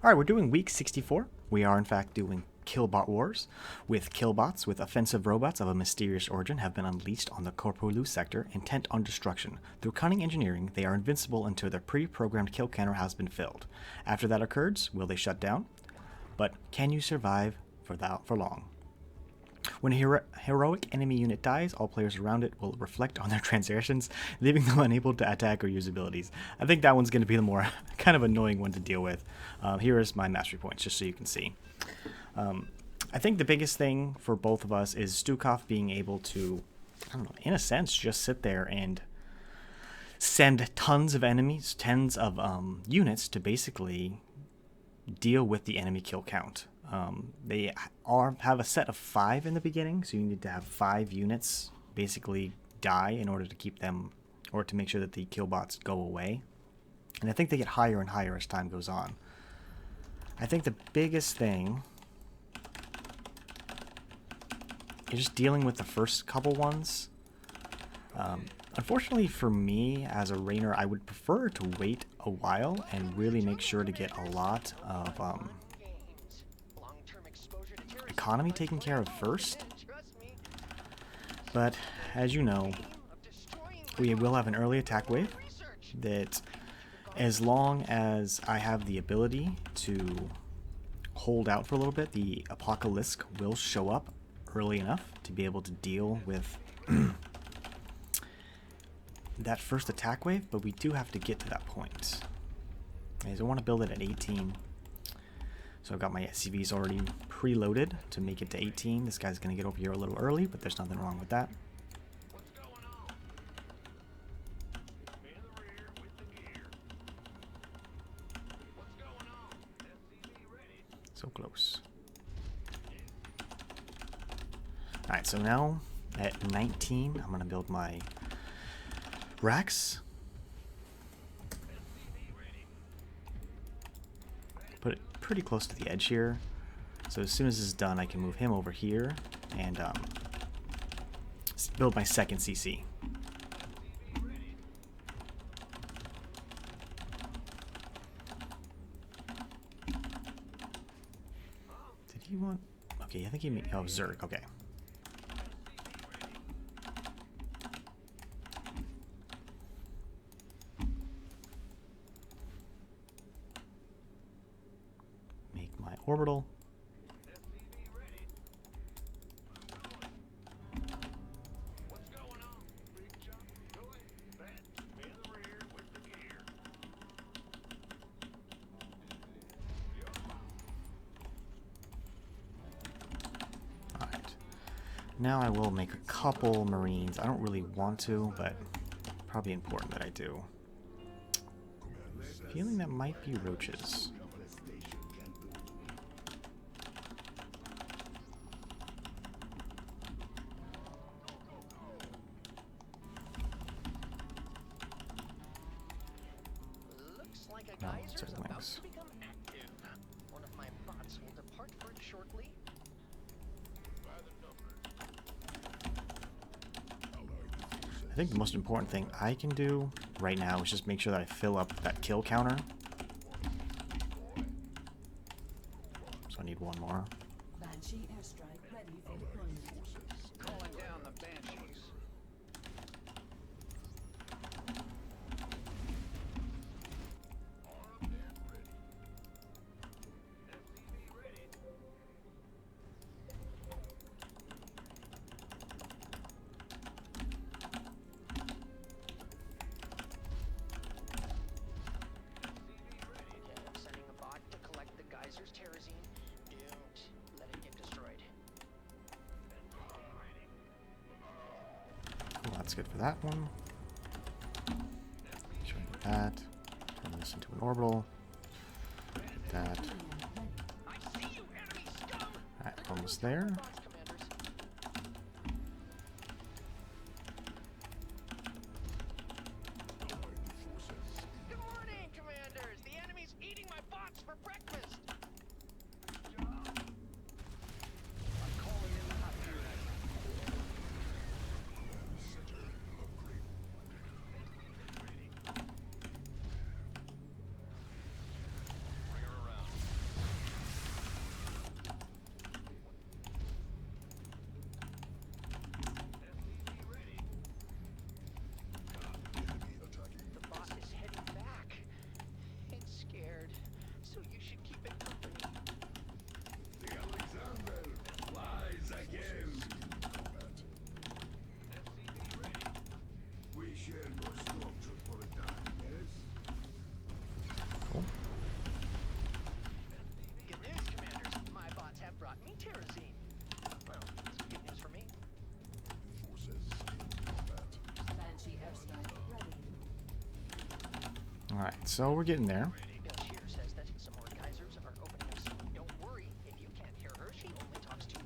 Alright, we're doing week 64. We are in fact doing Killbot Wars, with killbots with offensive robots of a mysterious origin have been unleashed on the Korpulu sector, intent on destruction. Through cunning engineering, they are invincible until their pre-programmed kill counter has been filled. After that occurs, will they shut down? But can you survive for long? When a heroic enemy unit dies, all players around it will reflect on their transgressions, leaving them unable to attack or use abilities. I think that one's going to be the more kind of annoying one to deal with. Here is my mastery points, just so you can see. I think the biggest thing for both of us is Stukov being able to, I don't know, in a sense, just sit there and send tons of enemies, tens of units to basically deal with the enemy kill count. They have a set of 5 in the beginning, so you need to have 5 units basically die in order to keep them, or to make sure that the killbots go away. And I think they get higher and higher as time goes on. I think the biggest thing is just dealing with the first couple ones. Unfortunately for me, as a Raynor, I would prefer to wait a while and really make sure to get a lot of economy taken care of first. But as you know, we will have an early attack wave that, as long as I have the ability to hold out for a little bit, the Apocalypse will show up early enough to be able to deal with that first attack wave, but we do have to get to that point. I want to build it at 18. So I've got my SCVs already preloaded to make it to 18. This guy's going to get over here a little early, but there's nothing wrong with that. So close. Alright, so now at 19, I'm going to build my racks. Put it pretty close to the edge here. So as soon as this is done, I can move him over here and build my second CC. Did he want... Okay, I think he made... Oh, Zerg, okay. Make my orbital. Now I will make a couple Marines. I don't really want to, but probably important that I do. Feeling that might be roaches. Looks like a No, geyser's it's about wings. to become active. One of my bots will depart for it shortly. I think the most important thing I can do right now is just make sure that I fill up that kill counter. So I need one more. Banshee airstrike ready for deployment. Calling down the banshees. Sending a bot to collect the geyser's terrazine. Don't let it get destroyed. Cool, that's good for that one. Sure, get that. Turn this into an orbital. Get that. I see you, enemy scum! Alright, almost there. Bots, commanders. Good morning, commanders! The enemy's eating my bots for breakfast! I'm calling in the hot gear. Bring her around. Alright, so we're getting there. Bel'Shir says that some more geysers are opening up soon. Don't worry, if you can't hear her, she only talks to me.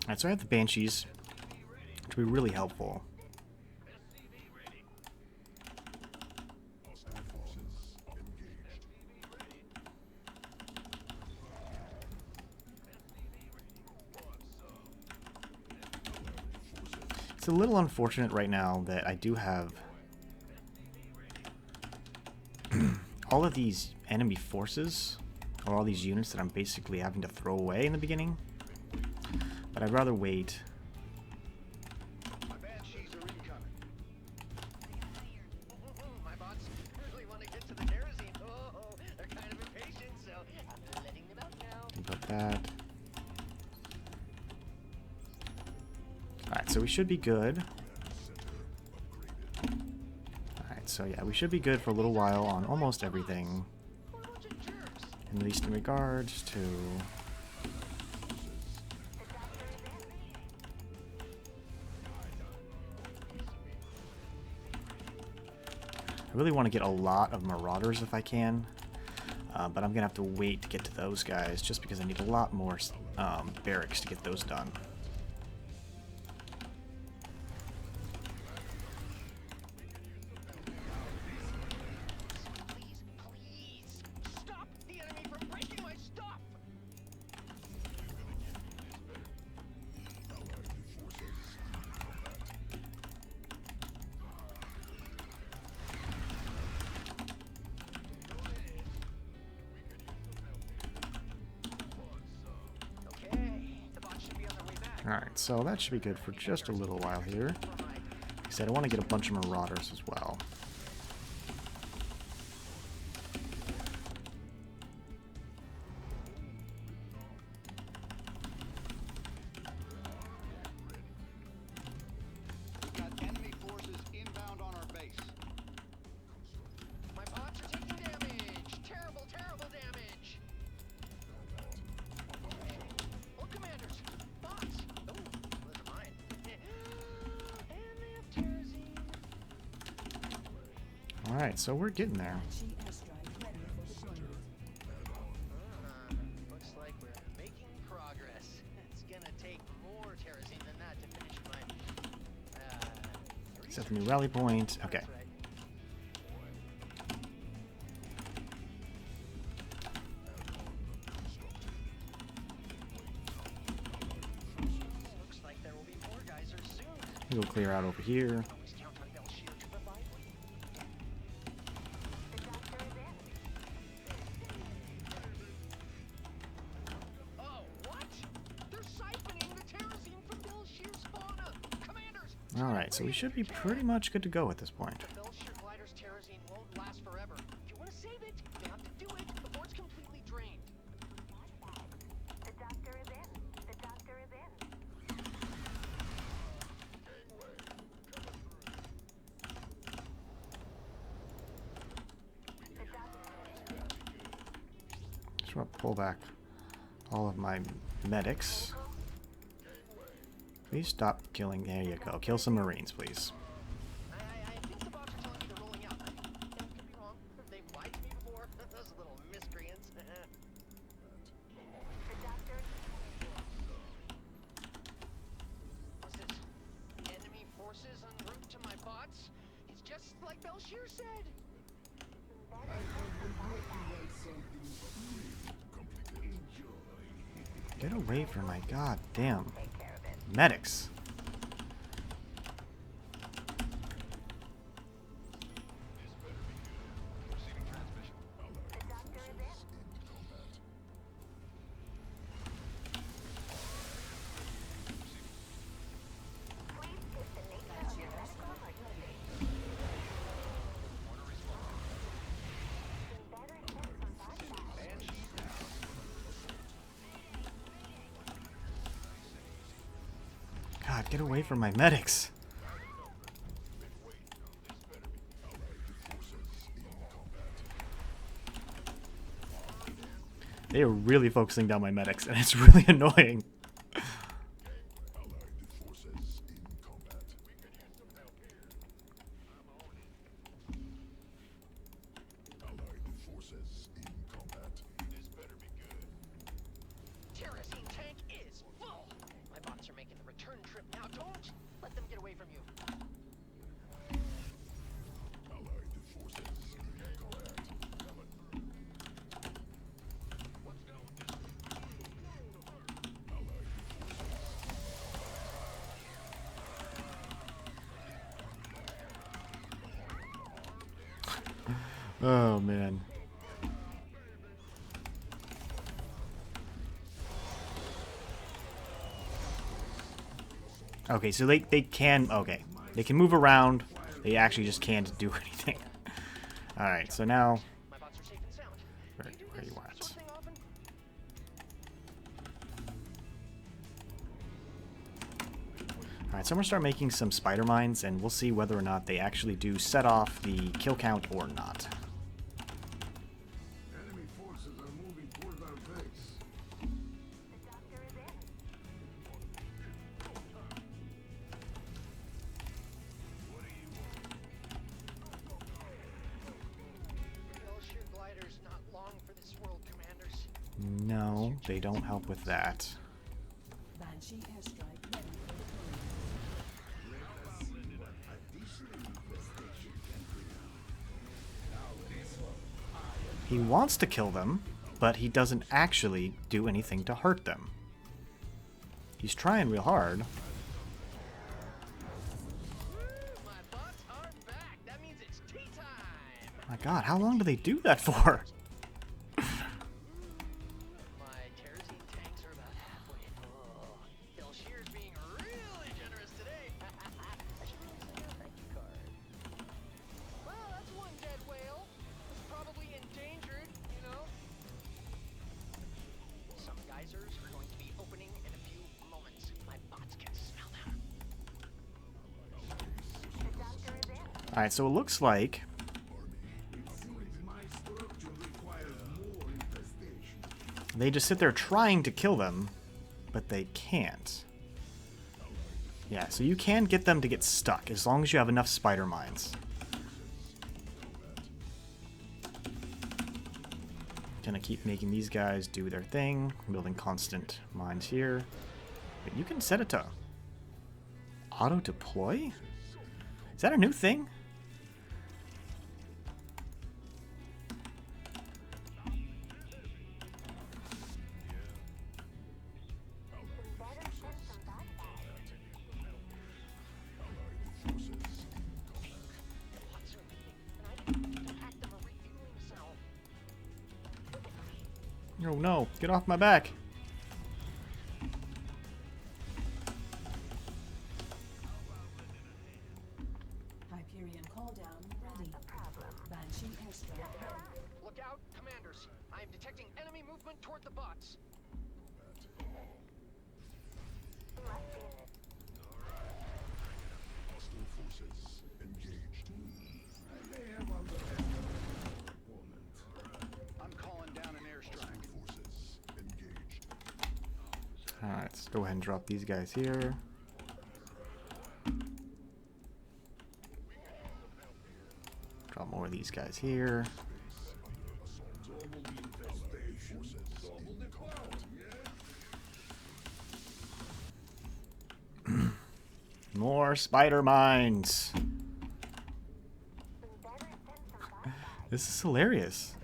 Alright, so I have the Banshees, which will be really helpful. It's a little unfortunate right now that I do have all of these enemy forces, or all these units that I'm basically having to throw away in the beginning. But I'd rather wait. My Banshees are incoming. My bots really want to get to the kerosene. Oh, they're kind of impatient, so I'm letting them out now. About that. Alright, so we should be good. Alright, so yeah, we should be good for a little while on almost everything. What a bunch of jerks. At least in regards to... I really want to get a lot of Marauders if I can. But I'm going to have to wait to get to those guys just because I need a lot more barracks to get those done. Please, stop the enemy from breaking my stuff. Okay, the bots should be on their way back. Alright, so that should be good for just a little while here. Like I said, I want to get a bunch of Marauders as well. Got enemy forces inbound on our base. My bots are taking damage. Terrible, terrible damage. Oh, commanders, bots. Oh, those are mine. And they have kerosene. Alright, so we're getting there. Banshee airstrike ready for deployment. Looks like we're making progress. It's gonna take more kerosene than that to finish my. Set the new rally point. Okay. That's right. Looks like there will be more geysers soon. We'll clear out over here. Always count on Bel'Shir to provide. Oh, what? They're siphoning the kerosene from Bel'Shir's fauna. Commanders! Alright, so we should be pretty much good to go at this point. Bel'Shir glider's kerosene won't last forever. If you want to save it, you'll have to do it before it's completely drained. The doctor is in. The doctor is in. Just want to pull back all of my medics. Please stop killing. There you go. Kill some Marines, please. I think the bots are telling me they're rolling out. I could be wrong. They've lied to me before. Those little miscreants. The doctor. This is enemy forces en route to my bots. It's just like Bel'Shir said. Get away from my goddamn medics. The doctor is in. Please give the nature of Banshee your airstrike ready. better hit some bad guys. God, get away from my medics. They are really focusing down my medics, and it's really annoying. Oh man. Okay, so they can, okay. They can move around. They actually just can't do anything. Alright, so now... My bots are safe and sound. Where Do you do are this you sort at? of thing often? Alright, so I'm going to start making some spider mines, and we'll see whether or not they actually do set off the kill count or not. Enemy forces are moving toward our base. The doctor is in. Bel'Shir gliders not long for this world, commanders. No, they don't help with that. Banshee airstrike ready for deployment. He wants to kill them, but he doesn't actually do anything to hurt them. He's trying real hard. My bots are back. That means it's tea time. My god, how long do they do that for? My Terrazine tanks are about halfway full. Bel'Shir's being really generous today. I should really send her a thank you card. Well, that's one dead whale. It's probably endangered, you know. Some geysers are going to be opening in a few moments. My bots can smell them. The doctor is in. Alright, so it looks like It seems my structure requires more infestation. they just sit there trying to kill them, but they can't. Yeah, so you can get them to get stuck as long as you have enough spider mines. Gonna keep making these guys do their thing, building constant mines here. But you can set it to auto deploy? Is that a new thing? Better send some backfire. Bots are leaving, and I didn't need to pack them a refueling cell. Oh no, get off my back. Hyperion call down ready. Banshee airstrike ready. Look out, commanders. I am detecting enemy movement toward the bots. He must be in it. Hostile forces engaged. They have underestimated our opponent. I'm calling down an airstrike. Forces engaged. Alright, let's go ahead and drop these guys here. Drop more of these guys here. Double the infestation. Double the clout. Yeah. More spider mines. Better send some backfire. This is hilarious.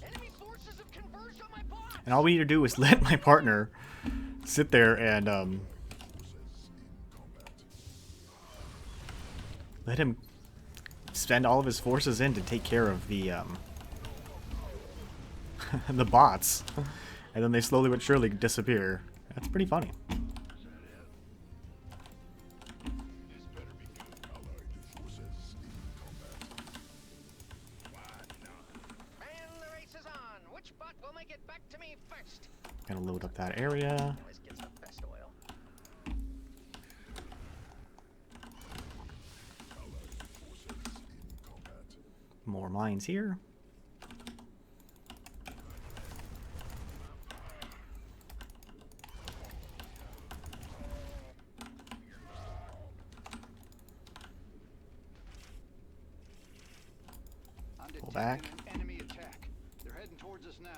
Enemy forces have converged on my bots. And all we need to do is let my partner sit there and let him spend all of his forces in to take care of the the bots, and then they slowly but surely disappear. That's pretty funny. And the race is on. Which bot will make it back to me first? Gonna load up that area. Always gets the best oil. More mines here. I'm Pull detecting back. an enemy attack. They're heading towards us now.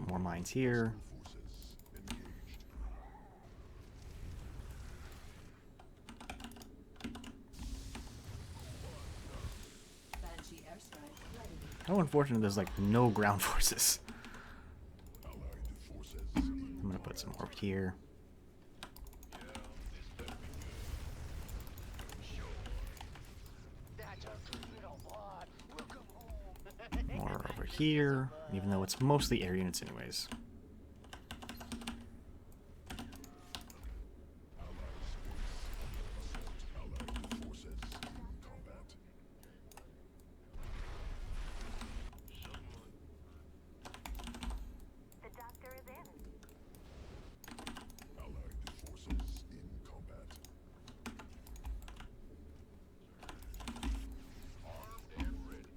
More mines here. Forces engaged. Banshee airstrike ready. How unfortunate there's like no ground forces. Allied forces. I'm gonna put some more here. here, even though it's mostly air units anyways. Allied forces in combat. The doctor is in. Allied forces in combat. Armed and ready.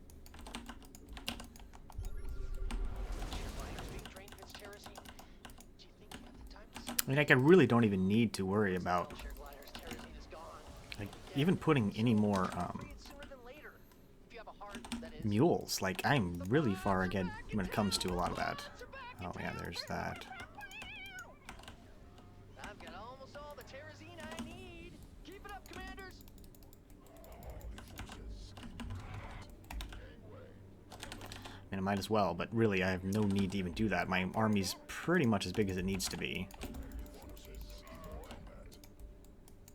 Miners being trained against terrazine. Do you think you have the time to set I mean, like, I really don't even need to worry about, Bel'Shir gliders? Terrazine is gone. like, even putting any more, Free it sooner than later. If you have a heart, that is. mules. Like, I'm really far ahead when it comes to a lot of that. Oh, yeah, there's that. I've got almost all the terrazine I need. Keep it up, commanders. I mean, I might as well, but really, I have no need to even do that. My army's pretty much as big as it needs to be.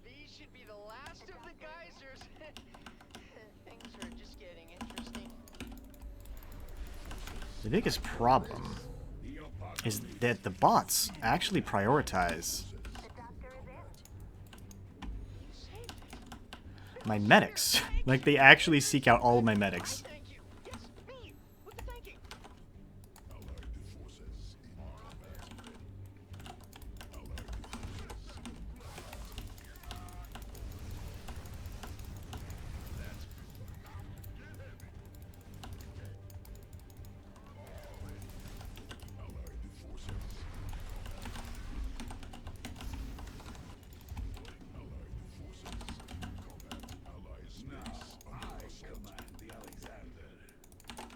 These should be the last of the geysers. Things are just getting interesting. The biggest problem is that the bots actually prioritize The doctor is in. You saved it. my medics. Like, they actually seek out all of my medics. Thank you. Yes, me. With the thanking. Allied forces in combat. Allied forces. Allied forces in combat. Allied space under assault.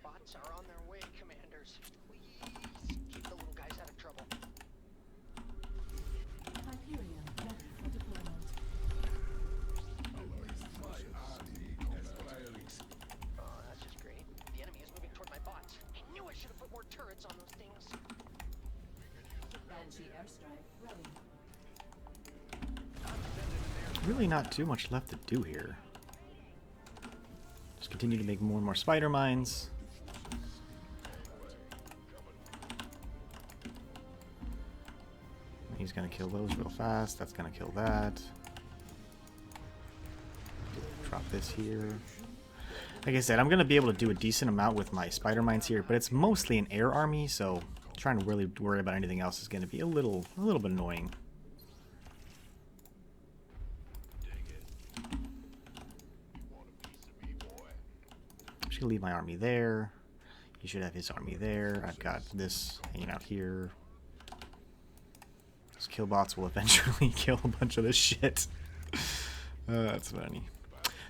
Bots are on their way, commanders. Please keep the little guys out of trouble. Hyperion ready for deployment. Allied forces in combat. Oh, that's just great. The enemy is moving toward my bots. I knew I should have put more turrets on those things. Banshee airstrike ready. Really not too much left to do here. Just continue to make more and more spider mines. He's gonna kill those real fast. That's gonna kill that. Drop this here. Like I said, I'm gonna be able to do a decent amount with my spider mines here, but it's mostly an air army, so trying to really worry about anything else is gonna be a little bit annoying. I'm just gonna leave my army there. He should have his army there. I've got this hanging out here. Those killbots will eventually kill a bunch of this shit. That's funny.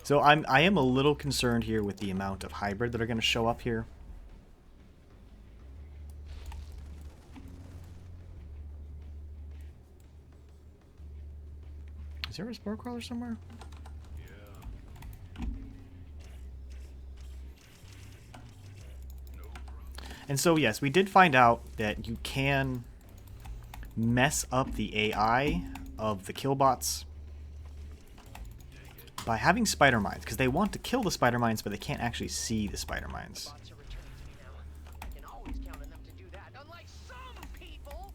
So I am a little concerned here with the amount of hybrid that are going to show up here. Is there a spore crawler somewhere? And so yes, we did find out that you can mess up the AI of the killbots by having spider mines, because they want to kill the spider mines, but they can't actually see the spider mines. Bots are returning to me now. I can always count on them to do that, unlike some people.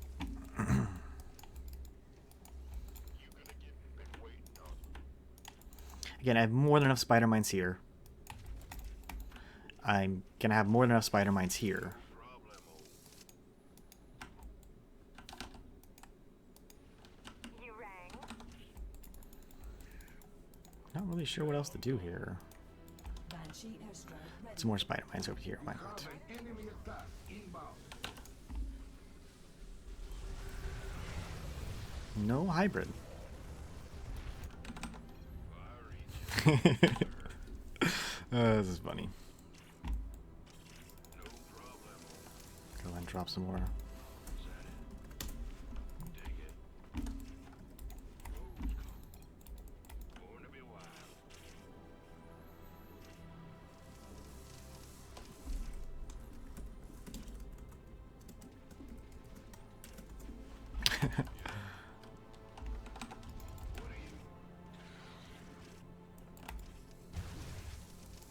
Again, I have more than enough spider mines here. I'm gonna have more than enough spider mines here. You rang. Not really sure what else to do here. Banshee airstrike ready. Some more spider mines over here. Why not? No hybrid. This is funny. Go ahead and drop some more.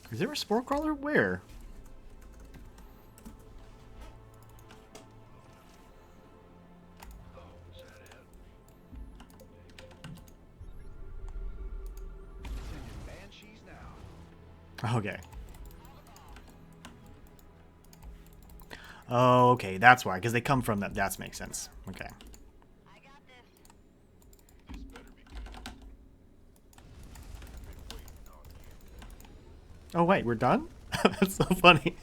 Is there a spore crawler? Where? Okay. Oh, okay, that's why, because they come from that. That makes sense. Okay. I got this. This better be good. Been waiting on you. Oh, wait, we're done? That's so funny.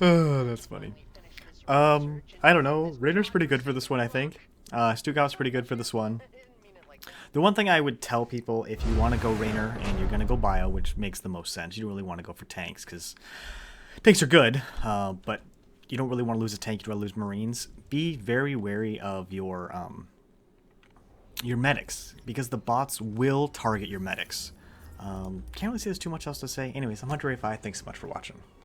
Oh, that's funny. Finish this I don't know. Raynor's pretty good for this one, I think. Stukov's pretty good for this one. I didn't mean it like that. The one thing I would tell people, if you want to go Raynor and you're going to go bio, which makes the most sense, you don't really want to go for tanks, because tanks are good, but you don't really want to lose a tank, you want to lose Marines. Be very wary of your medics, because the bots will target your medics. Can't really say there's too much else to say. Anyways, I'm Hunter A5. Thanks so much for watching.